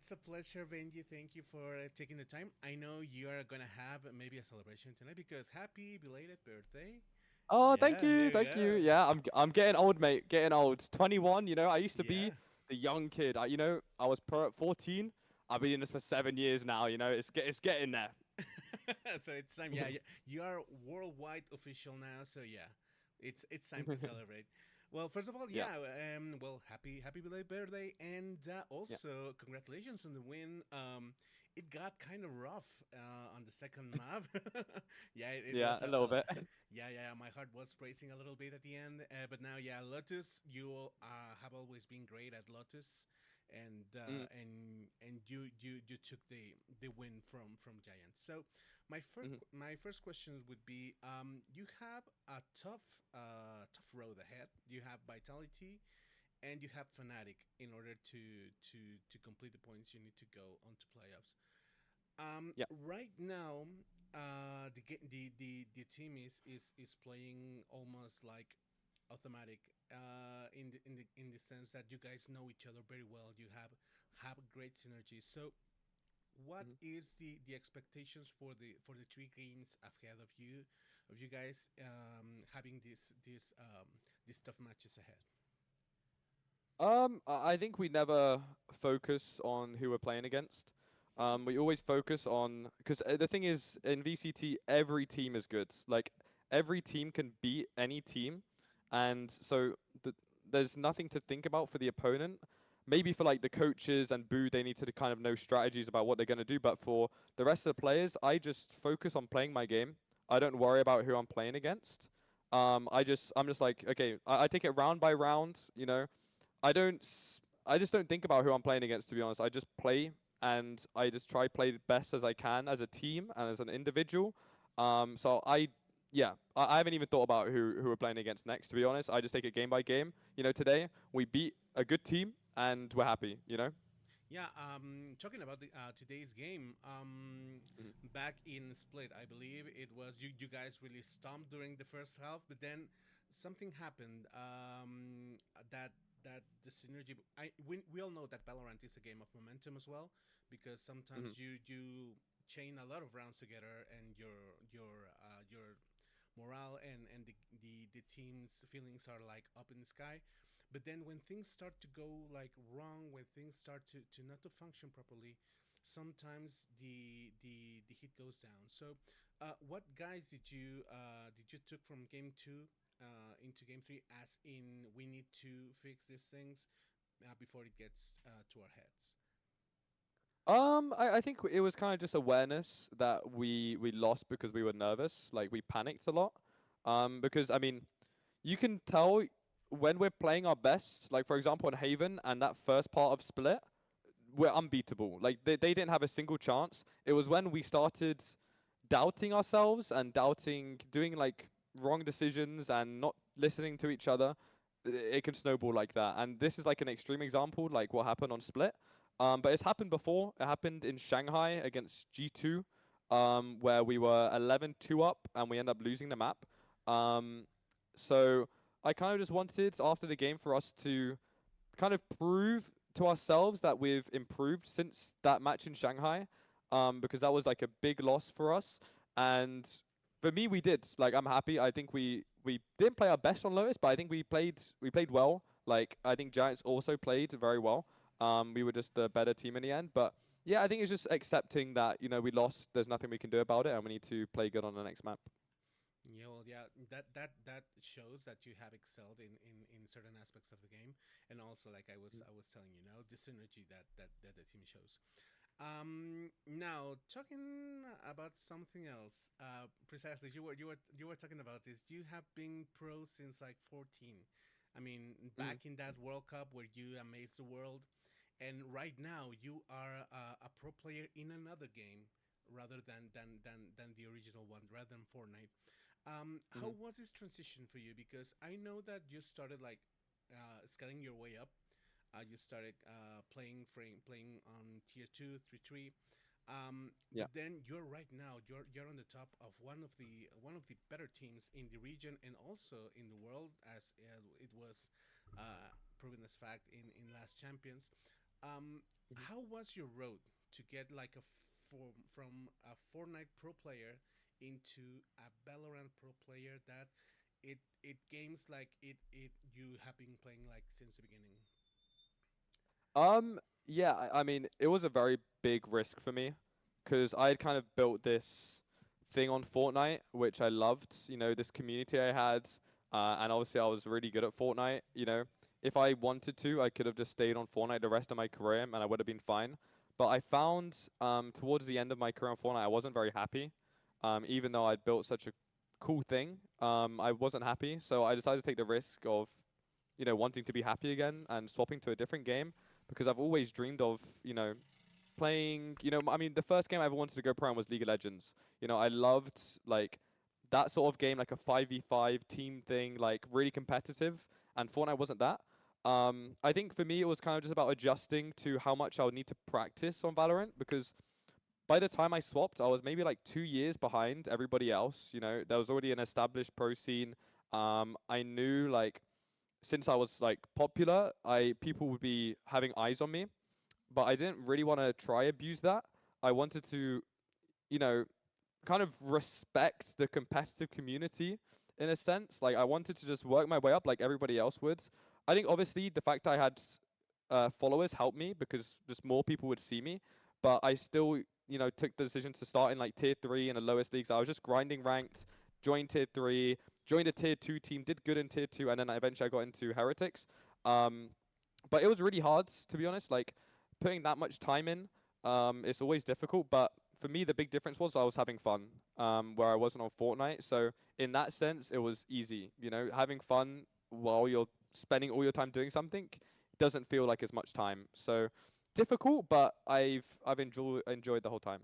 It's a pleasure, Benjy. Thank you for taking the time. I know you are gonna have maybe a celebration tonight because happy belated birthday. Oh, thank Yeah, you, there we thank you. go. Yeah, I'm getting old, mate. Getting old. 21. I used to be Yeah. the young kid. I was pro at 14. I've been in this for 7 years now. It's getting there. So it's time. Yeah, yeah, you are worldwide official now. So yeah, it's time to celebrate. Well, first of all, Yeah, yeah. Well, happy belated birthday, and yeah, also congratulations on the win. It got kind of rough on the second map. Yeah, it yeah, was a little bit. yeah. My heart was racing a little bit at the end, but now, yeah, Lotus, you have always been great at Lotus, Mm, and you took the win from Giants. So mhm. my first question would be, you have a tough road ahead. You have Vitality and you have Fnatic in order to complete the points you need to go on to playoffs. Yeah. Right now, the team is playing almost like automatic, in the sense that you guys know each other very well. You have great synergy. So what Mhm. is the expectations for the three games ahead of you guys, having these tough matches ahead? I think we never focus on who we're playing against. We always focus on because the thing is in VCT every team is good. Like every team can beat any team, and so there's nothing to think about for the opponent. Maybe for like the coaches and Boo, they need to kind of know strategies about what they're going to do. But for the rest of the players, I just focus on playing my game. I don't worry about who I'm playing against. I'm just like, okay, I take it round by round. I just don't think about who I'm playing against, to be honest. I just play and I just try play the best as I can as a team and as an individual. I haven't even thought about who we're playing against next, to be honest. I just take it game by game. Today we beat a good team and we're happy. Yeah, talking about today's game, Mhm. back in Split, I believe it was you guys really stomped during the first half, but then something happened, that the synergy. We all know that Valorant is a game of momentum as well, because Mhm. sometimes you chain a lot of rounds together, and your morale and the team's feelings are like up in the sky. But then when things start to go like wrong, when things start to not to function properly, sometimes the hit goes down. So what guys did you took from game two into game three, as in we need to fix these things before it gets to our heads? I think it was kind of just awareness that we lost because we were nervous. Like we panicked a lot. Because I mean, you can tell when we're playing our best. Like for example, in Haven and that first part of Split, we're unbeatable. Like they didn't have a single chance. It was when we started doubting ourselves and doubting doing like wrong decisions and not listening to each other, it can snowball like that. And this is like an extreme example, like what happened on Split. But it's happened before. It happened in Shanghai against G2, where we were 11-2 up and we end up losing the map. So I kind of just wanted after the game for us to kind of prove to ourselves that we've improved since that match in Shanghai, because that was like a big loss for us. And for me, we did. Like, I'm happy. I think we didn't play our best on Lotus, but I think we played well. Like, I think Giants also played very well. We were just the better team in the end, but yeah, I think it's just accepting that we lost. There's nothing we can do about it, and we need to play good on the next map. Yeah, well, yeah, that shows that you have excelled in certain aspects of the game, and also, like I was telling you, now the synergy that the team shows. Now talking about something else, precisely, you were talking about this. You have been pro since like 14. I mean, Mm, back in that World Cup where you amazed the world, and right now you are a pro player in another game rather than the original one, rather than Fortnite. How mm, was this transition for you? Because I know that you started like scaling your way up. You started playing on tier two, three, three. yeah. But then you're right now. You're on the top of one of the better teams in the region and also in the world, as it was proven as fact in last champions. how was your road to get like from a Fortnite pro player into a Valorant pro player that it games like it you have been playing like since the beginning? Yeah, I mean, it was a very big risk for me because I had kind of built this thing on Fortnite, which I loved. You know, this community I had, and obviously I was really good at Fortnite. You know, if I wanted to, I could have just stayed on Fortnite the rest of my career, and I would have been fine. But I found towards the end of my career on Fortnite, I wasn't very happy. Even though I'd built such a cool thing, I wasn't happy. So I decided to take the risk of, wanting to be happy again and swapping to a different game because I've always dreamed of, playing, I mean, the first game I ever wanted to go pro in was League of Legends. I loved like that sort of game, like a 5v5 team thing, like really competitive, and Fortnite wasn't that. I think for me it was kind of just about adjusting to how much I would need to practice on Valorant because by the time I swapped, I was maybe like 2 years behind everybody else. There was already an established pro scene. I knew like since I was like popular, I people would be having eyes on me, but I didn't really want to try abuse that. I wanted to, you know, kind of respect the competitive community in a sense. Like I wanted to just work my way up like everybody else would. I think obviously the fact I had followers helped me because just more people would see me, but I still, took the decision to start in like tier 3 in the lowest leagues. I was just grinding ranked, joined tier 3, joined a tier 2 team, did good in tier 2, and then eventually I got into Heretics. Um, but it was really hard to be honest. Like putting that much time in, it's always difficult. But for me, the big difference was I was having fun, where I wasn't on Fortnite. So in that sense, it was easy. Having fun while you're spending all your time doing something doesn't feel like as much time. So difficult, but I've enjoyed the whole time.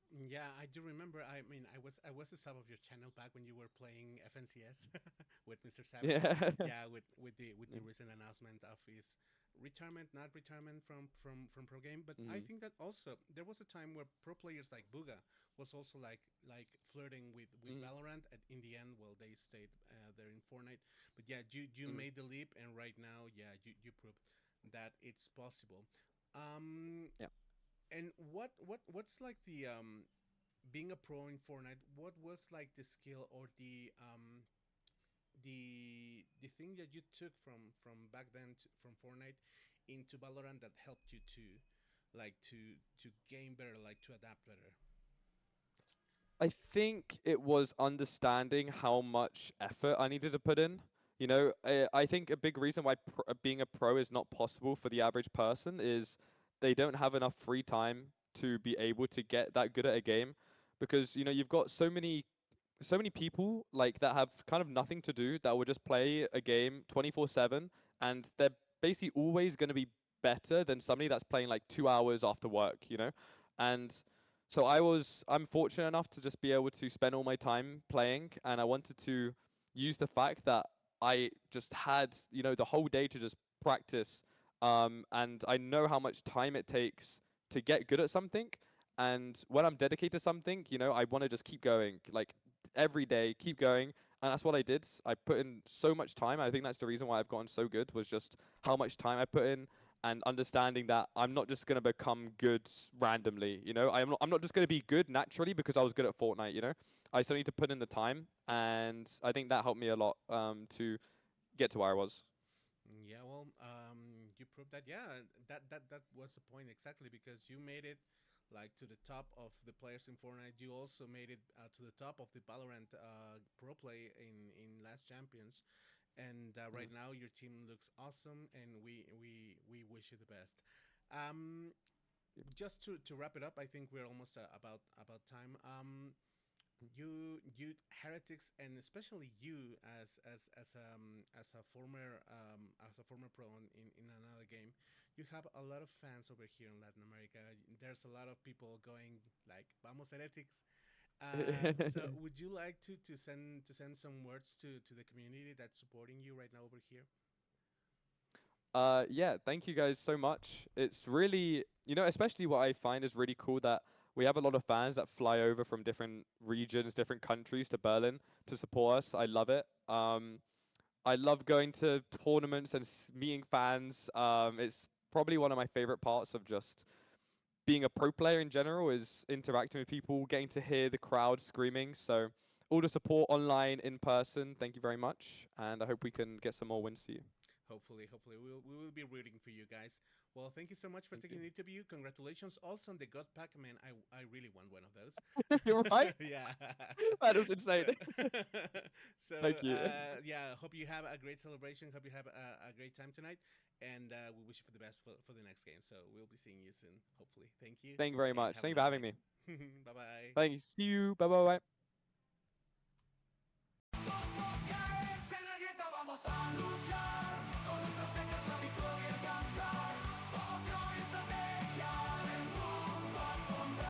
Yeah, I do remember. I mean, I was a sub of your channel back when you were playing FNCS with Mr. Savage. Yeah. Yeah, with the recent announcement of his retirement, not retirement from pro game. But I Mm. think that also there was a time where pro players like Buga was also like flirting with Mm. Valorant. And in the end, well, they stayed there in Fortnite. But yeah, you Mm. made the leap, and right now, yeah, you proved that it's possible. Yeah. And what's like the being a pro in Fortnite? What was like the skill or the thing that you took from back then from Fortnite into Valorant that helped you to like to gain better, like to adapt better? I think it was understanding how much effort I needed to put in. I think a big reason why being a pro is not possible for the average person is they don't have enough free time to be able to get that good at a game because you've got so many people like that have kind of nothing to do that will just play a game 24/7 and they're basically always going to be better than somebody that's playing like 2 hours after work. And so I'm fortunate enough to just be able to spend all my time playing and I wanted to use the fact that I just had, the whole day to just practice and I know how much time it takes to get good at something and when I'm dedicated to something, I want to just keep going. Like every day, keep going. And that's what I did. I put in so much time. I think that's the reason why I've gotten so good was just how much time I put in and understanding that I'm not just gonna become good randomly. I'm not just gonna be good naturally because I was good at Fortnite. I still need to put in the time, and I think that helped me a lot to get to where I was. Yeah, well, you proved that. Yeah, that was the point exactly because you made it like to the top of the players in Fortnite. You also made it to the top of the Valorant pro play in last champions, and Mm. right now your team looks awesome, and we wish you the best. Um, just to wrap it up, I think we're almost about time. You heretics, and especially you as a former pro in another game, you have a lot of fans over here in Latin America. There's a lot of people going like vamos heretics. So would you like to send some words to the community that's supporting you right now over here? Yeah, thank you guys so much. It's really, especially what I find is really cool that we have a lot of fans that fly over from different regions, different countries to Berlin to support us. I love it. I love going to tournaments and meeting fans. It's probably one of my favorite parts of just being a pro player in general is interacting with people, getting to hear the crowd screaming. So all the support online, in person, thank you very much, and I hope we can get some more wins for you. Hopefully, we will be rooting for you guys. Well, thank you so much for Thank taking you. the interview. Congratulations also on the God Pack, man. I really want one of those. You're right. Yeah. That was so insane. so Thank you. yeah. Hope you have a great celebration. Hope you have a great time tonight, and we wish you for the best for the next game. So we'll be seeing you soon. Hopefully. Thank you, Thank you very and much. have a Thank you for nice having night. me. Bye bye. Thank you. See you. Bye bye bye. Somos que en la gueta vamos a luchar.